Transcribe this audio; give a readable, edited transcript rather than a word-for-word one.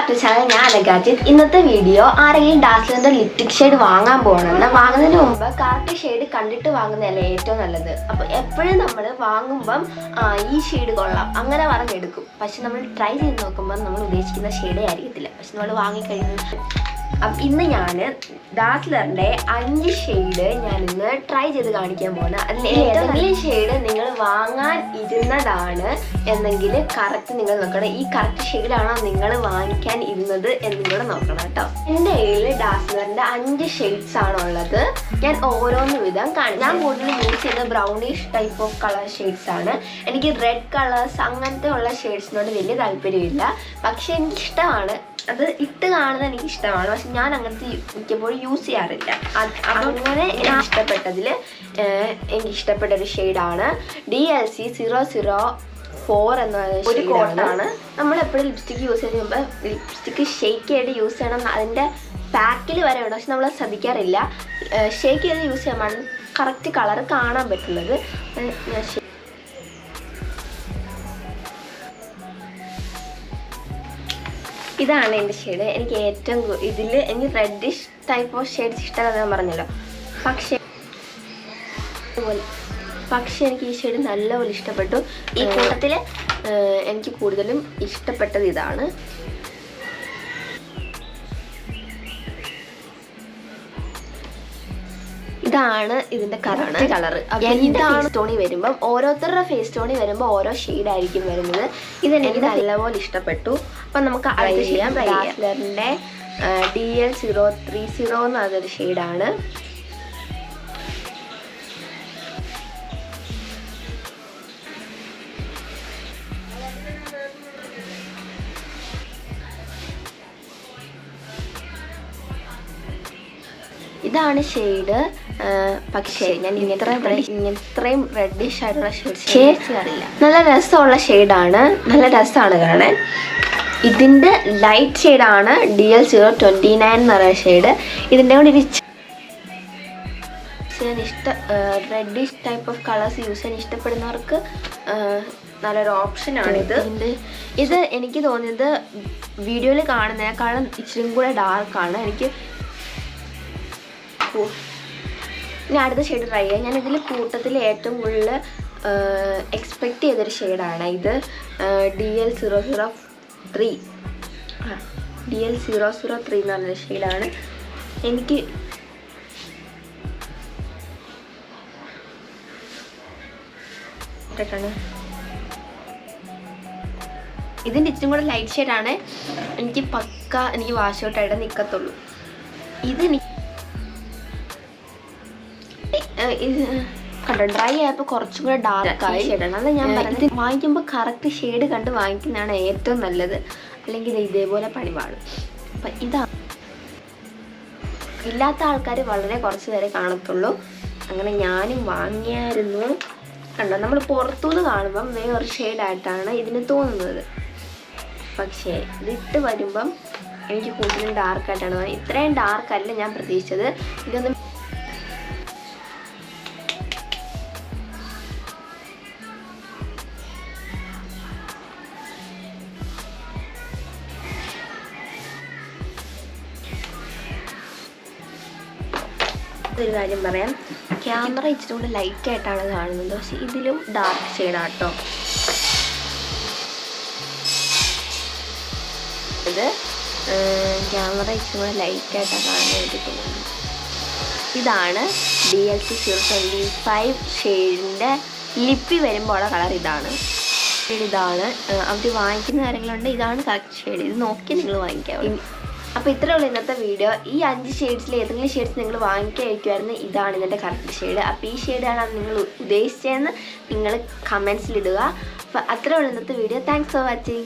Back to channel. ഞാൻ അലഗാജിത്ത്. ഇന്നത്തെ video ആരെങ്കിലും ഡാസ്ലറിന്റെ ലിപ്സ്റ്റിക് ഷെയ്ഡ് വാങ്ങാൻ പോകണമെന്ന് വാങ്ങുന്നതിന് മുമ്പ് കറക്റ്റ് ഷെയ്ഡ് കണ്ടിട്ട് വാങ്ങുന്നതല്ലേ ഏറ്റവും നല്ലത്. അപ്പോൾ എപ്പോഴും നമ്മൾ വാങ്ങുമ്പം ഈ ഷെയ്ഡ് കൊള്ളാം അങ്ങനെ പറഞ്ഞെടുക്കും. പക്ഷെ നമ്മൾ ട്രൈ ചെയ്ത് നോക്കുമ്പോൾ നമ്മൾ ഉദ്ദേശിക്കുന്ന ഷെയ്ഡേ ആയിരിക്കത്തില്ല. പക്ഷെ നമ്മൾ വാങ്ങിക്കഴിഞ്ഞു. അപ്പം ഇന്ന് ഞാൻ ഡാസ്ലറിൻ്റെ 5 ഷെയ്ഡ് ഞാനിന്ന് ട്രൈ ചെയ്ത് കാണിക്കാൻ പോകുന്നത്. അതിൽ ഏതെങ്കിലും ഷെയ്ഡ് നിങ്ങൾ വാങ്ങാൻ ഇരുന്നതാണ് എന്നെങ്കിൽ കറക്റ്റ് നിങ്ങൾ നോക്കണം. ഈ കറക്റ്റ് ഷെയ്ഡാണോ നിങ്ങൾ വാങ്ങിക്കാൻ ഇരുന്നത് എന്നും കൂടെ നോക്കണം കേട്ടോ. എൻ്റെ കയ്യിൽ ഡാസ്ലറിൻ്റെ 5 ഷെയ്ഡ്സ് ആണുള്ളത്. ഞാൻ ഓരോന്ന് വിധം കാണും. ഞാൻ കൂടുതൽ യൂസ് ചെയ്ത brownish type of colour shades ആണ്. എനിക്ക് റെഡ് കളേഴ്സ് അങ്ങനത്തെ ഉള്ള ഷെയ്ഡ്സിനോട് വലിയ താല്പര്യമില്ല. പക്ഷെ എനിക്കിഷ്ടമാണ്, അത് ഇട്ട് കാണുന്നത് എനിക്ക് ഇഷ്ടമാണ്. പക്ഷെ ഞാൻ അങ്ങനത്തെ മിക്കപ്പോഴും യൂസ് ചെയ്യാറില്ല. അങ്ങനെ എനിക്ക് ഇഷ്ടപ്പെട്ട ഒരു ഷെയ്ഡാണ് DLC 004 എന്ന ഒരു കോട്ടാണ്. നമ്മളെപ്പോഴും ലിപ്സ്റ്റിക്ക് യൂസ് ചെയ്യുമ്പോൾ ലിപ്സ്റ്റിക്ക് ഷേക്ക് ചെയ്ത് യൂസ് ചെയ്യണം. അതിൻ്റെ പാക്കിൽ വരെ ഉണ്ട്, പക്ഷെ നമ്മൾ ശ്രദ്ധിക്കാറില്ല. ഷേക്ക് ചെയ്ത് യൂസ് ചെയ്യുമ്പോൾ കറക്റ്റ് കളർ കാണാൻ പറ്റുന്നത്. ഇതാണ് എൻ്റെ ഷെയ്ഡ്. എനിക്ക് ഏറ്റവും ഇതിൽ എനിക്ക് റെഡിഷ് ടൈപ്പ് ഓഫ് ഷെയ്ഡ്സ് ഇഷ്ടമല്ലെന്ന് ഞാൻ പറഞ്ഞല്ലോ. പക്ഷേ എനിക്ക് ഈ ഷെയ്ഡ് നല്ലപോലെ ഇഷ്ടപ്പെട്ടു. ഈ കൂട്ടത്തിൽ എനിക്ക് കൂടുതലും ഇഷ്ടപ്പെട്ടത് ഇതാണ്. ഇതാണ് ഇതിൻ്റെ കറക്റ്റ് കളറ്. എൻ്റെ ഫേസ് ടോണി വരുമ്പം ഓരോരുത്തരുടെ ഫേസ് ടോണി വരുമ്പോൾ ഓരോ ഷെയ്ഡായിരിക്കും വരുന്നത്. ഇതെനിക്ക് നല്ലപോലെ ഇഷ്ടപ്പെട്ടു. അപ്പം നമുക്ക് അടുത്ത ചെയ്യാം. ഡാസ്ലറിൻ്റെ DL 030 എന്ന് പറഞ്ഞൊരു ഷെയ്ഡാണ്. ഇതാണ് ഷെയ്ഡ്. പക്ഷേ ഞാൻ ഇത്രയും റെഡിഷ് ആയിട്ടുള്ള ഷെയ്ഡ്സ് അറിയില്ല. നല്ല രസമുള്ള ഷെയ്ഡാണ്, നല്ല രസമാണ് കാണാൻ. ഇതിൻ്റെ ലൈറ്റ് ഷെയ്ഡാണ് DL 029 എന്ന് പറയുന്ന ഷെയ്ഡ്. ഇതിൻ്റെ കൂടെ reddish type of colours use ചെയ്യാൻ ഇഷ്ടപ്പെടുന്നവർക്ക് നല്ലൊരു ഓപ്ഷനാണിത്. ഇത് എനിക്ക് തോന്നിയത് വീഡിയോയിൽ കാണുന്നതിനേക്കാളും ഇച്ചിരി കൂടെ ഡാർക്കാണ്. ഇനി അടുത്ത ഷെയ്ഡ് ട്രൈ ചെയ്യാം. ഞാൻ ഇതിൽ കൂട്ടത്തിൽ ഏറ്റവും കൂടുതൽ എക്സ്പെക്റ്റ് ചെയ്തൊരു ഷെയ്ഡാണ് ഇത്. DL 003 എന്ന് പറഞ്ഞൊരു ഷെയ്ഡാണ്. എനിക്ക് ഇതിൻ്റെ ഇച്ചിരി കൂടെ ലൈറ്റ് ഷെയ്ഡാണ്. എനിക്ക് വാഷ് ഔട്ടായിട്ട് നിൽക്കത്തുള്ളൂ. കണ്ടോ, ഡ്രൈ ആയപ്പോൾ കുറച്ചും കൂടെ ഡാർക്കായി ഷെയ്ഡാണ്. അത് ഞാൻ പറഞ്ഞത് വാങ്ങിക്കുമ്പോൾ കറക്റ്റ് ഷെയ്ഡ് കണ്ട് വാങ്ങിക്കുന്നതാണ് ഏറ്റവും നല്ലത്. അല്ലെങ്കിൽ ഇതേപോലെ പണി പാടും. അപ്പം ഇല്ലാത്ത ആൾക്കാർ വളരെ കുറച്ച് പേരെ കാണത്തുള്ളൂ. അങ്ങനെ ഞാനും വാങ്ങിയായിരുന്നു. കണ്ടോ, നമ്മൾ പുറത്തുനിന്ന് കാണുമ്പം വേറൊരു ഷെയ്ഡായിട്ടാണ് ഇതിന് തോന്നുന്നത്. പക്ഷേ ഇതിട്ട് വരുമ്പം എനിക്ക് കൂടുതലും ഡാർക്കായിട്ടാണ് തോന്നുന്നത്. ഇത്രയും ഡാർക്കല്ല ഞാൻ പ്രതീക്ഷിച്ചത്. ഇതൊന്നും ഒരു കാര്യം പറയാം, ക്യാമറ ഇച്ചിരി കൂടെ ലൈറ്റായിട്ടാണ് കാണുന്നത്. പക്ഷെ ഇതിലും ഡാർക്ക് ഷെയ്ഡാട്ടോ. ഇത് ക്യാമറ ഇച്ചിരി കൂടെ ലൈറ്റായിട്ടാണ് കാണുന്നത് എനിക്ക് തോന്നുന്നത്. ഇതാണ് DLC 025 ഷെയ്ഡിൻ്റെ ലിപ്പി വരുമ്പോൾ ഉള്ള കളർ ഇതാണ്. അവർ വാങ്ങിക്കുന്ന കാര്യങ്ങളുണ്ട്. ഇതാണ് കറക്റ്റ് ഷെയ്ഡ്. ഇത് നോക്കി നിങ്ങൾ വാങ്ങിക്കാവുള്ളൂ. അപ്പോൾ ഇത്രയേ ഉള്ളൂ ഇന്നത്തെ വീഡിയോ. ഈ 5 ഷെയ്ഡ്സിൽ ഏതെങ്കിലും ഷെയ്ഡ്സ് നിങ്ങൾ വാങ്ങിക്കായിരിക്കുമായിരുന്നു. ഇതാണ് ഇതിൻ്റെ കറക്റ്റ് ഷെയ്ഡ്. അപ്പോൾ ഈ ഷെയ്ഡാണ് നിങ്ങൾ ഉദ്ദേശിച്ചതെന്ന് നിങ്ങൾ കമൻസിലിടുക. അപ്പോൾ അത്രയേ ഉള്ളൂ ഇന്നത്തെ വീഡിയോ. Thanks for watching.